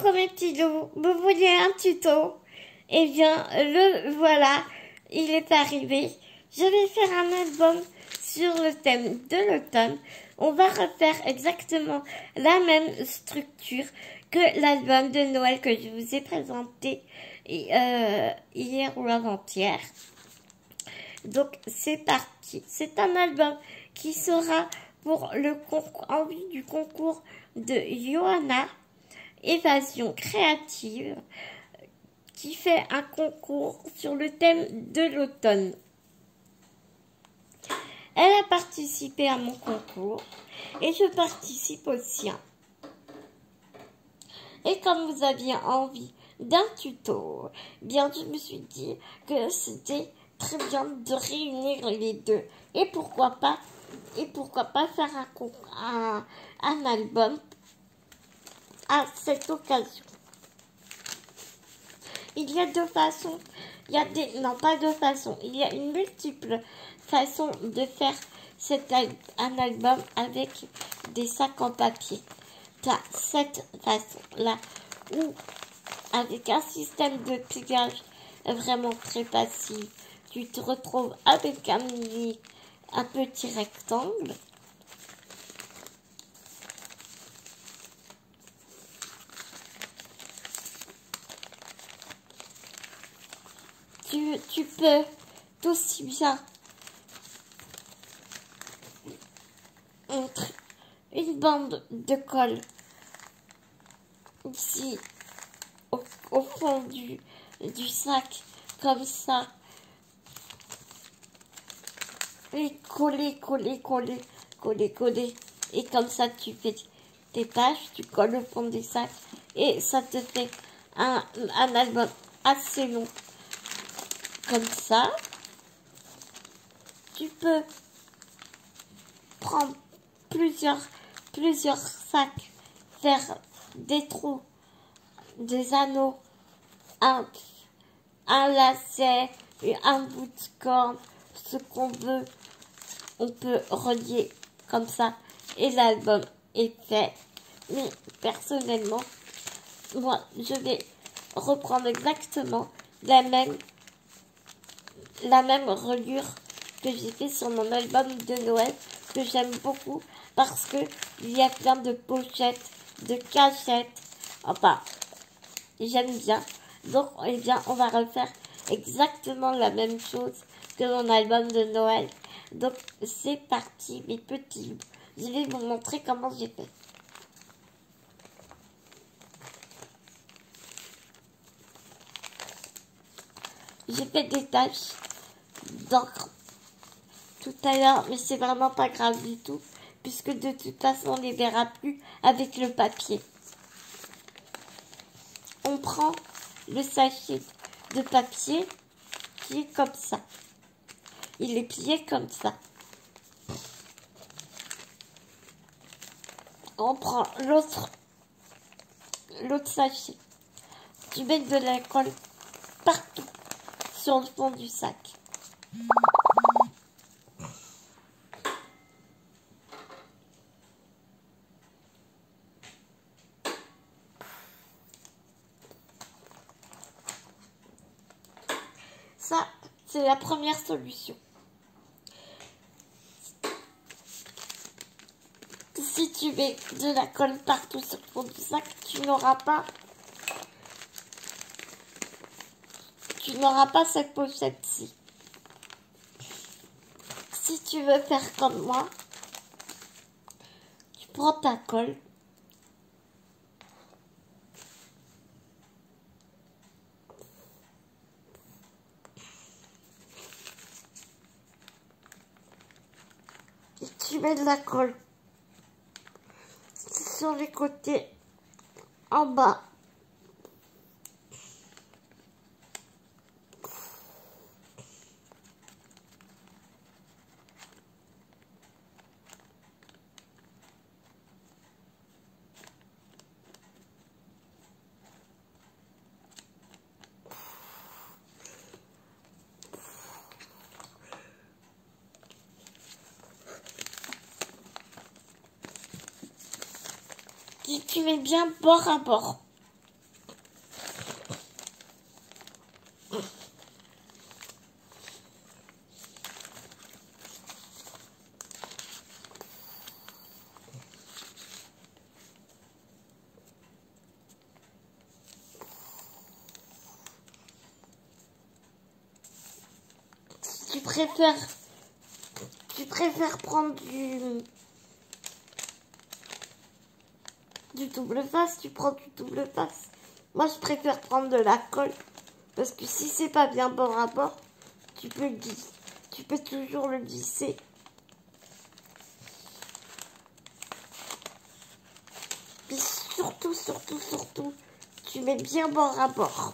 Coucou mes petits loups, vous voulez un tuto? Eh bien, le voilà, il est arrivé. Je vais faire un album sur le thème de l'automne. On va refaire exactement la même structure que l'album de Noël que je vous ai présenté hier ou avant-hier. Donc c'est parti. C'est un album qui sera pour le en vue du concours de Johanna Évasion créative, qui fait un concours sur le thème de l'automne. Elle a participé à mon concours et je participe au sien. Et comme vous aviez envie d'un tuto, bien je me suis dit que c'était très bien de réunir les deux. Et pourquoi pas faire un album à cette occasion. Il y a deux façons, non pas deux façons, il y a une multiple façon de faire un album avec des sacs en papier. Tu as cette façon-là, où avec un système de pliage vraiment très facile, tu te retrouves avec un petit rectangle. Tu peux aussi bien mettre une bande de colle ici au fond du sac, comme ça, et coller, et comme ça tu fais tes pages, tu colles au fond du sac, et ça te fait un album assez long. Comme ça, tu peux prendre plusieurs sacs, faire des trous, des anneaux, un lacet, un bout de corde, ce qu'on veut. On peut relier comme ça et l'album est fait. Mais personnellement, moi, je vais reprendre exactement la même reliure que j'ai fait sur mon album de Noël, que j'aime beaucoup parce que il y a plein de pochettes, de cachettes. Enfin, j'aime bien. Donc, eh bien, on va refaire exactement la même chose que mon album de Noël. Donc, c'est parti, mes petits loups. Je vais vous montrer comment j'ai fait. J'ai fait des taches d'encre tout à l'heure, mais c'est vraiment pas grave du tout, puisque de toute façon, on ne les verra plus avec le papier. On prend le sachet de papier qui est comme ça. Il est plié comme ça. On prend l'autre sachet. Tu mets de la colle partout sur le fond du sac. Ça, c'est la première solution. Si tu mets de la colle partout sur le fond du sac, tu n'auras pas cette pochette-ci. Si tu veux faire comme moi, tu prends ta colle, et tu mets de la colle sur les côtés en bas. Et tu mets bien bord à bord. tu préfères prendre du double face, tu prends du double face. Moi, je préfère prendre de la colle. Parce que si c'est pas bien bord à bord, tu peux toujours le glisser. Puis surtout, tu mets bien bord à bord.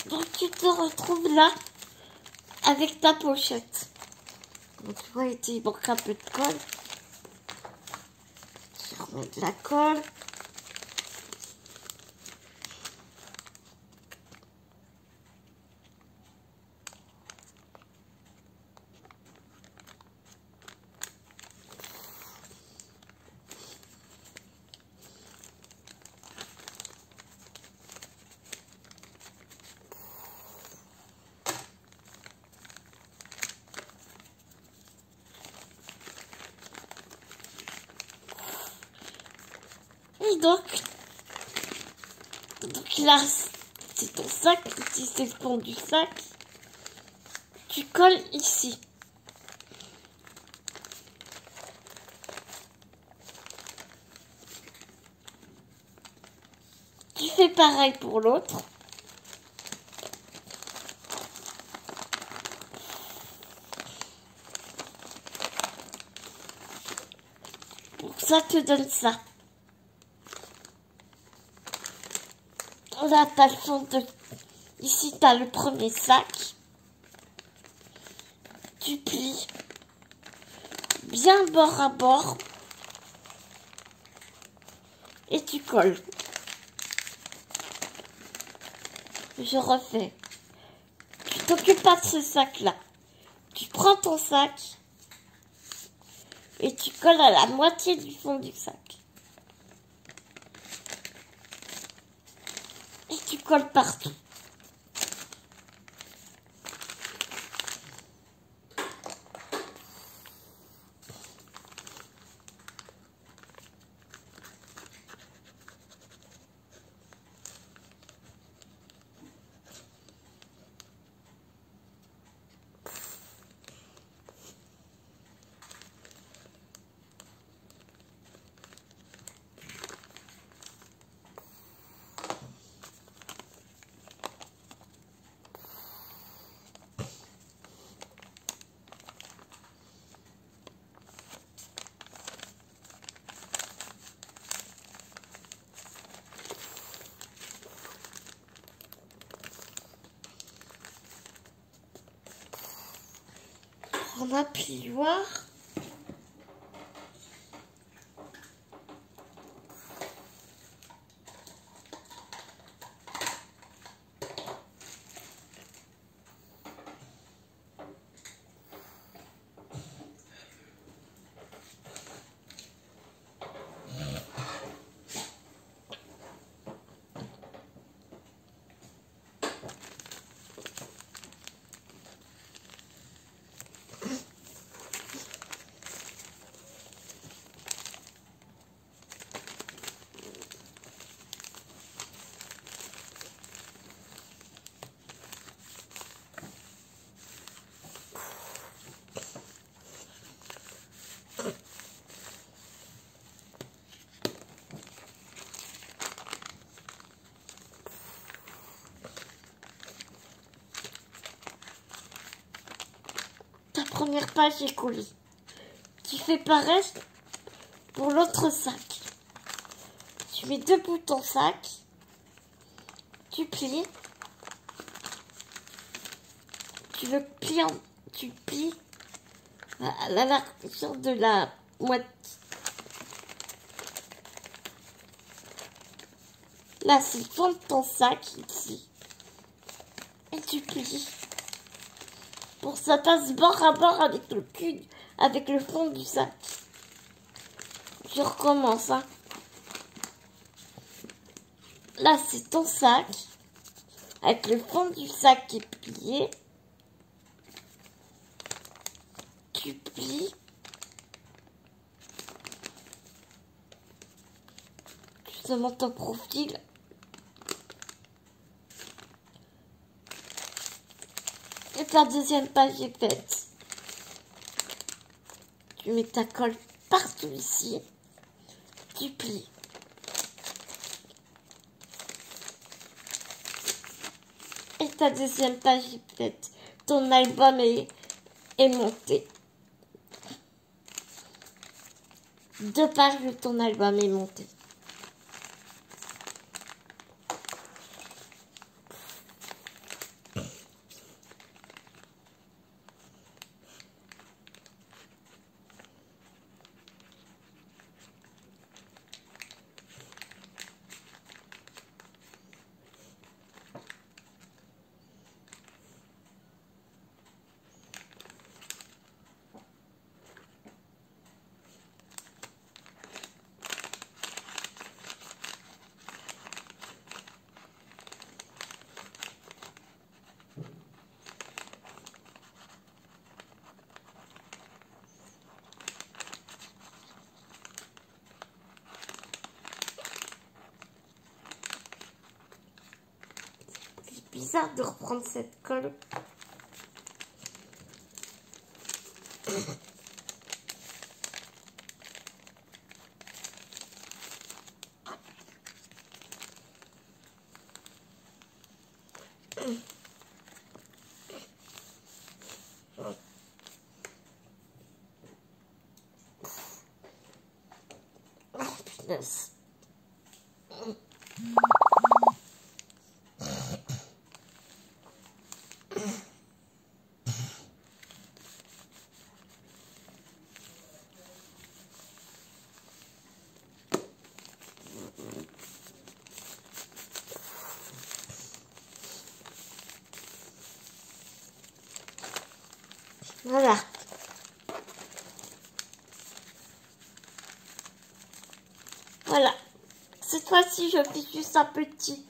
Donc tu te retrouves là avec ta pochette. Donc tu vois, il manque un peu de colle. Je remets de la colle. Et donc là, c'est ton sac, ici c'est le fond du sac. Tu colles ici. Tu fais pareil pour l'autre. Donc ça te donne ça. Là, t'as le fond de... Ici, t'as le premier sac. Tu plies bien bord à bord. Et tu colles. Je refais. Tu t'occupes pas de ce sac-là. Tu prends ton sac et tu colles à la moitié du fond du sac. Et tu colles partout. On a plioir. première page est collée. Tu fais pareil pour l'autre sac. Tu mets 2 boutons sac. Tu plies. Tu le plies tu plies à la largeur de la moitié. Là, c'est le fond de ton sac ici. Et tu plies. Pour que ça passe bord à bord avec le cul, avec le fond du sac. Je recommence. Hein. Là, c'est ton sac. Avec le fond du sac qui est plié. Tu plies. Justement ton profil. Et ta deuxième page est faite. Tu mets ta colle partout ici. Tu plies. Et ta deuxième page est faite. Ton album est monté. 2 pages de ton album est monté. Bizarre de reprendre cette colle. Oh, punaise. Voilà. Voilà. Cette fois-ci, je fais juste un petit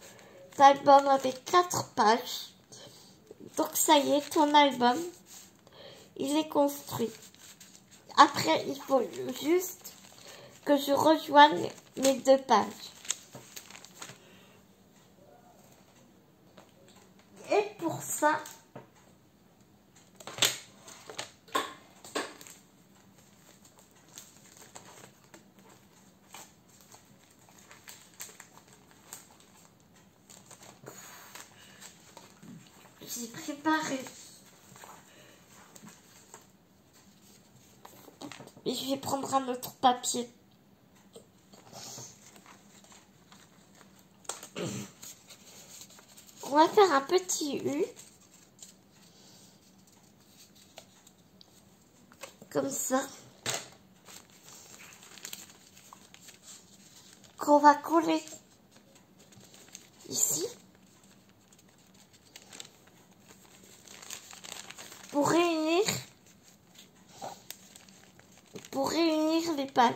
album avec 4 pages. Donc ça y est, ton album, il est construit. Après, il faut juste que je rejoigne mes 2 pages. Et pour ça, j'ai préparé. Et je vais prendre un autre papier. On va faire un petit U. Comme ça. Qu'on va coller ici. Pour réunir les pages.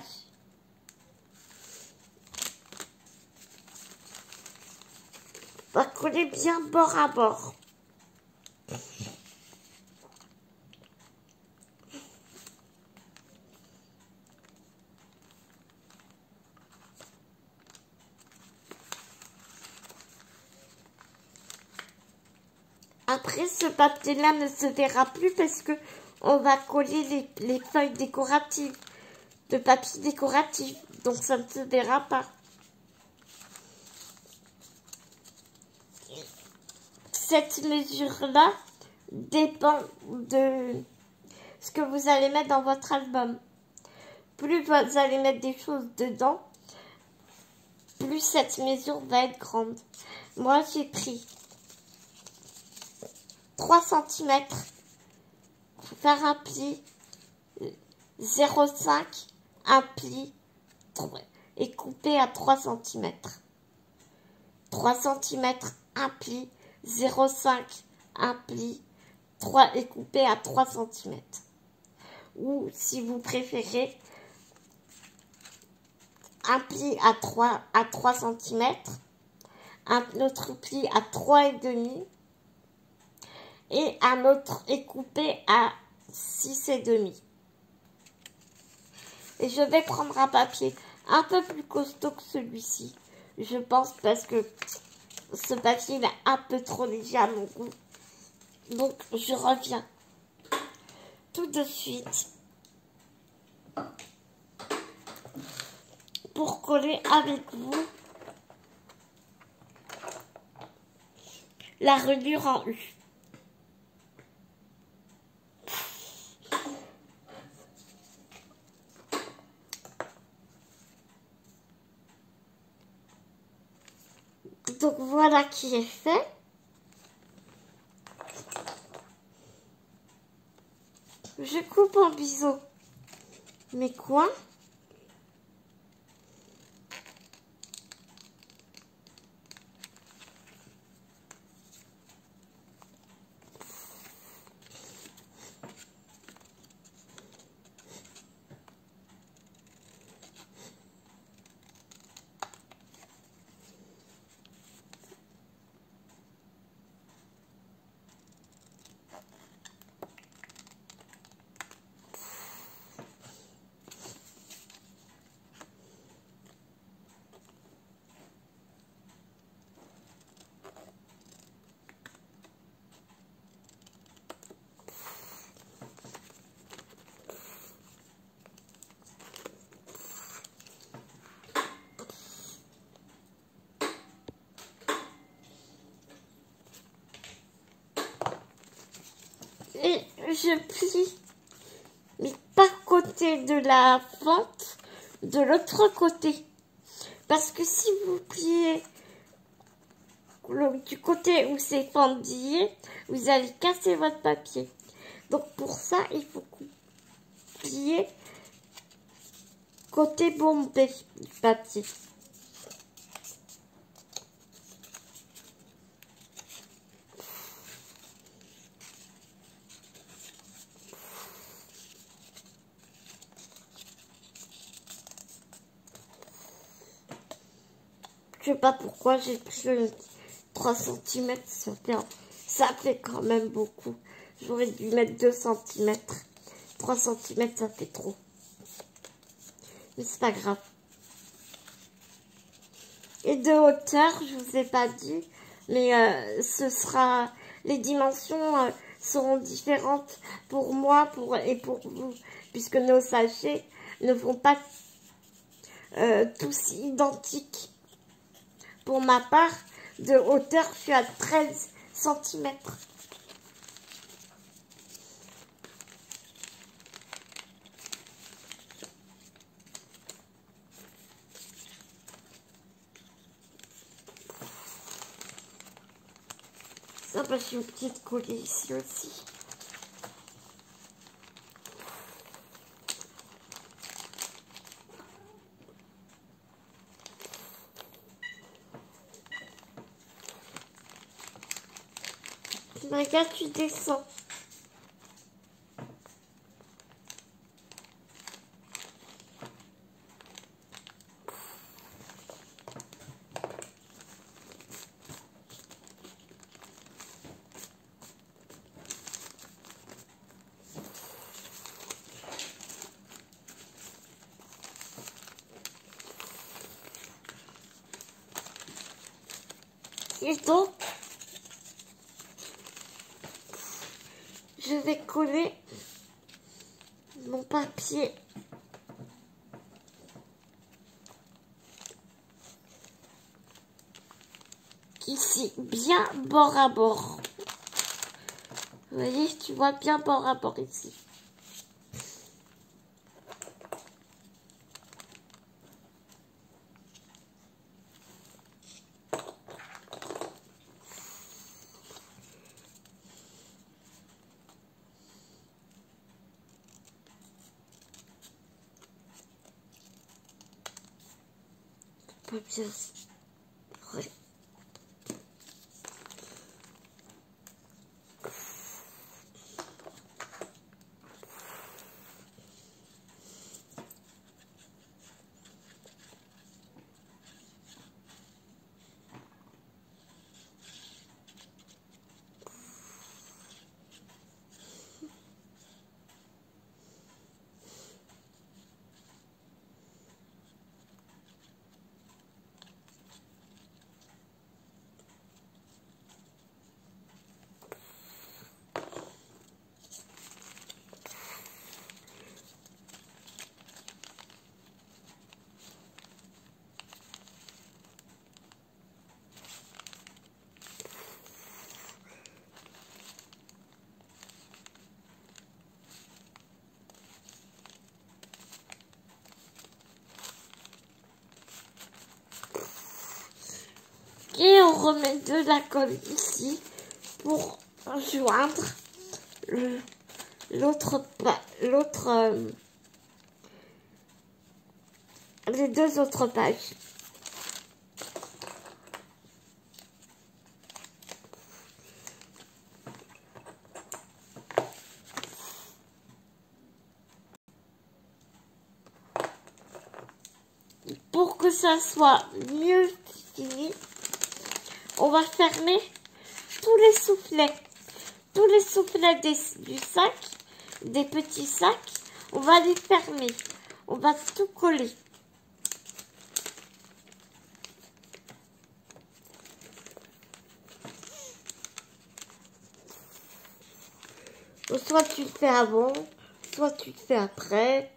On va coller bien bord à bord. Après, ce papier-là ne se verra plus parce que on va coller les feuilles décoratives de papier décoratif. Donc, ça ne se verra pas. Cette mesure-là dépend de ce que vous allez mettre dans votre album. Plus vous allez mettre des choses dedans, plus cette mesure va être grande. Moi, j'ai pris 3 cm pour faire un pli, 0,5, un pli et couper à 3 cm. 3 cm, un pli, 0,5, un pli, 3 et coupé à 3 cm. Ou si vous préférez, un pli à 3 cm, un autre pli à 3,5 et un autre est coupé à 6,5. Et je vais prendre un papier un peu plus costaud que celui-ci, je pense, parce que ce papier est un peu trop léger à mon goût. Donc je reviens tout de suite pour coller avec vous la reliure en U. Donc voilà qui est fait. Je coupe en biseau mes coins. Et je plie, mais pas côté de la fente, de l'autre côté. Parce que si vous pliez du côté où c'est fendillé, vous allez casser votre papier. Donc pour ça, il faut plier côté bombé du papier. Je sais pas pourquoi j'ai pris 3 cm, ça fait quand même beaucoup. J'aurais dû mettre 2 cm. 3 cm, ça fait trop. Mais c'est pas grave. Et de hauteur, je vous ai pas dit, mais les dimensions seront différentes pour moi et pour vous, puisque nos sachets ne font pas tous identiques. Pour ma part, de hauteur, je suis à 13 cm. Ça, bah, j'ai une petite collée ici aussi. Regarde, tu descends. Et donc, je vais coller mon papier ici, bien bord à bord. Vous voyez, tu vois bien bord à bord ici. va bien. Ouais. Et on remet de la colle ici pour joindre les deux autres pages. Pour que ça soit mieux fini, on va fermer tous les soufflets du sac, des petits sacs, on va les fermer, on va tout coller. Soit tu le fais avant, soit tu le fais après.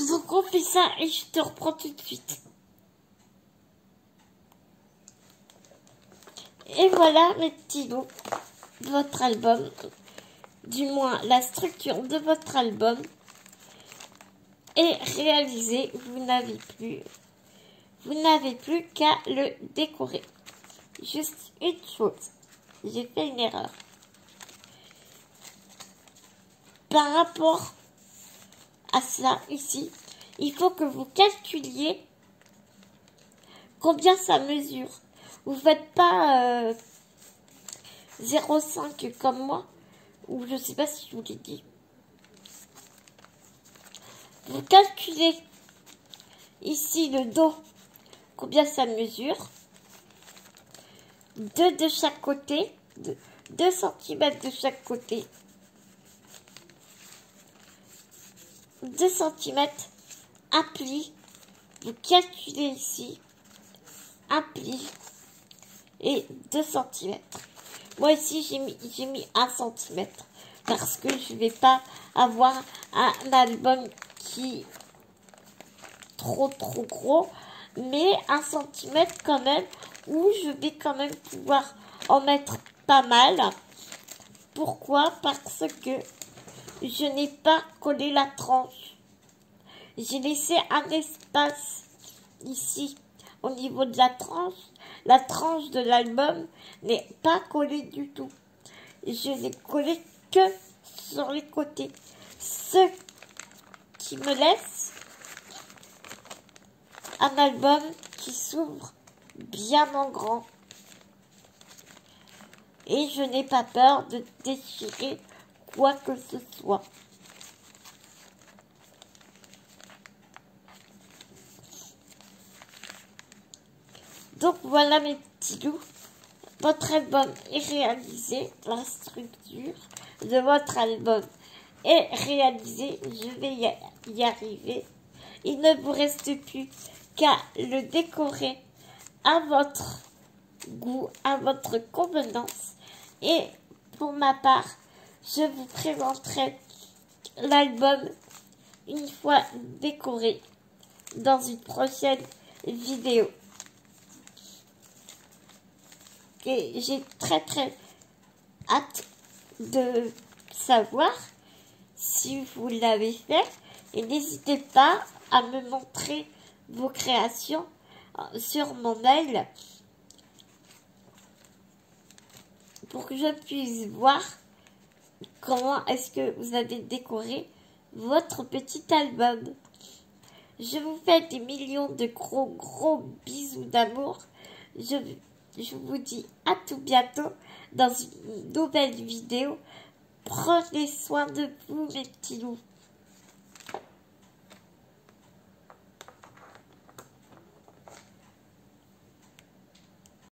Donc on fait ça et je te reprends tout de suite. Et voilà mes petits loups, votre album, du moins la structure de votre album est réalisée. Vous n'avez plus qu'à le décorer. Juste une chose, j'ai fait une erreur. Par rapport à cela ici, il faut que vous calculiez combien ça mesure. Vous faites pas 0,5 comme moi, ou je sais pas si je vous l'ai dit. Vous calculez ici le dos, combien ça mesure. 2 de chaque côté, 2 cm de chaque côté. 2 cm, un pli, vous calculez ici, un pli et 2 centimètres. Moi ici j'ai mis 1 centimètre parce que je vais pas avoir un album qui est trop gros, mais 1 centimètre quand même, où je vais quand même pouvoir en mettre pas mal. Pourquoi? Parce que je n'ai pas collé la tranche. J'ai laissé un espace ici au niveau de la tranche. La tranche de l'album n'est pas collée du tout. Je l'ai collée que sur les côtés. Ce qui me laisse un album qui s'ouvre bien en grand. Et je n'ai pas peur de déchirer quoi que ce soit. Donc voilà mes petits loups, votre album est réalisé, la structure de votre album est réalisée, je vais y arriver. Il ne vous reste plus qu'à le décorer à votre goût, à votre convenance. Et pour ma part, je vous présenterai l'album une fois décoré dans une prochaine vidéo. Et j'ai très hâte de savoir si vous l'avez fait. Et n'hésitez pas à me montrer vos créations sur mon mail pour que je puisse voir comment est-ce que vous avez décoré votre petit album. Je vous fais des millions de gros bisous d'amour. Je vous dis à tout bientôt dans une nouvelle vidéo. Prenez soin de vous, mes petits loups.